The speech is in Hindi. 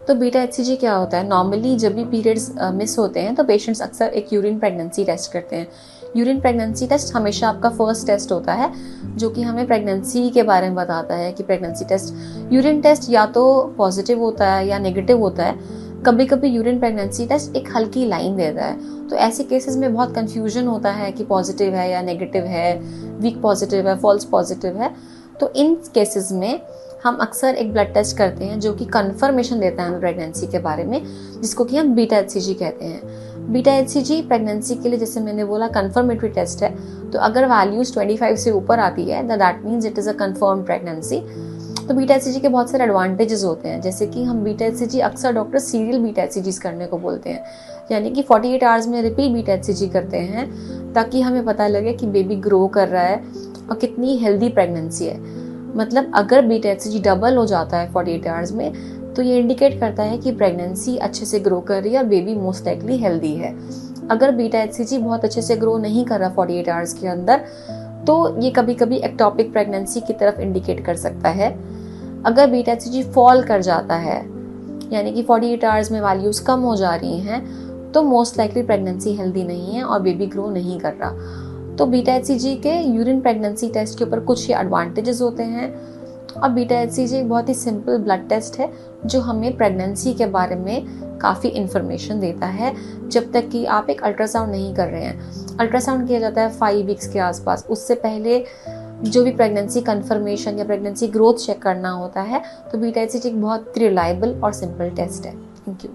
तो बीटा एचसीजी क्या होता है? नॉर्मली जब भी पीरियड्स मिस होते हैं तो पेशेंट्स अक्सर एक यूरिन प्रेगनेंसी टेस्ट करते हैं। यूरिन प्रेगनेंसी टेस्ट हमेशा आपका फर्स्ट टेस्ट होता है, जो कि हमें प्रेगनेंसी के बारे में बताता है कि प्रेगनेंसी टेस्ट, यूरिन टेस्ट या तो पॉजिटिव होता है या नेगेटिव होता है। कभी कभी यूरिन प्रेगनेंसी टेस्ट एक हल्की लाइन देता है, तो ऐसे केसेस में बहुत कंफ्यूजन होता है कि पॉजिटिव है या नेगेटिव है, वीक पॉजिटिव है, फॉल्स पॉजिटिव है। तो इन केसेस में हम अक्सर एक ब्लड टेस्ट करते हैं जो कि कंफर्मेशन देता है हमें प्रेगनेंसी के बारे में, जिसको कि हम बीटा एचसीजी कहते हैं। बीटा एचसीजी प्रेगनेंसी के लिए, जैसे मैंने बोला, कंफर्मेटरी टेस्ट है। तो अगर वैल्यूज 25 से ऊपर आती है that means it is a confirm pregnancy. तो बीटा एचसीजी के बहुत सारे एडवांटेजेस होते हैं, जैसे कि हम बीटा एचसीजी अक्सर डॉक्टर सीरियल बीटा एचसीजीज करने को बोलते हैं, यानी कि 48 आवर्स में रिपीट बीटा एचसीजी करते हैं, ताकि हमें पता लगे कि बेबी ग्रो कर रहा है और कितनी हेल्दी प्रेगनेंसी है। मतलब अगर बीटा एचसीजी डबल हो जाता है 48 आवर्स में, तो ये इंडिकेट करता है कि प्रेगनेंसी अच्छे से ग्रो कर रही है और बेबी मोस्ट लाइकली हेल्दी है। अगर बीटा एचसीजी बहुत अच्छे से ग्रो नहीं कर रहा 48 आवर्स के अंदर, तो ये कभी कभी एक्टोपिक प्रेगनेंसी की तरफ इंडिकेट कर सकता है। अगर बीटा एचसीजी फॉल कर जाता है, यानी कि 48 आवर्स में वैल्यूज कम हो जा रही हैं, तो मोस्ट लाइकली प्रेगनेंसी हेल्दी नहीं है और बेबी ग्रो नहीं कर रहा। तो बीटा एचसीजी के यूरिन प्रेगनेंसी टेस्ट के ऊपर कुछ ही एडवांटेजेस होते हैं। और बीटा एचसीजी एक बहुत ही सिंपल ब्लड टेस्ट है जो हमें प्रेगनेंसी के बारे में काफ़ी इन्फॉर्मेशन देता है, जब तक कि आप एक अल्ट्रासाउंड नहीं कर रहे हैं। अल्ट्रासाउंड किया जाता है 5 वीक्स के आसपास, उससे पहले जो भी प्रेगनेंसी कंफर्मेशन या प्रेगनेंसी ग्रोथ चेक करना होता है। तो बीटा एचसीजी एक बहुत रिलायबल और सिंपल टेस्ट है। Thank you.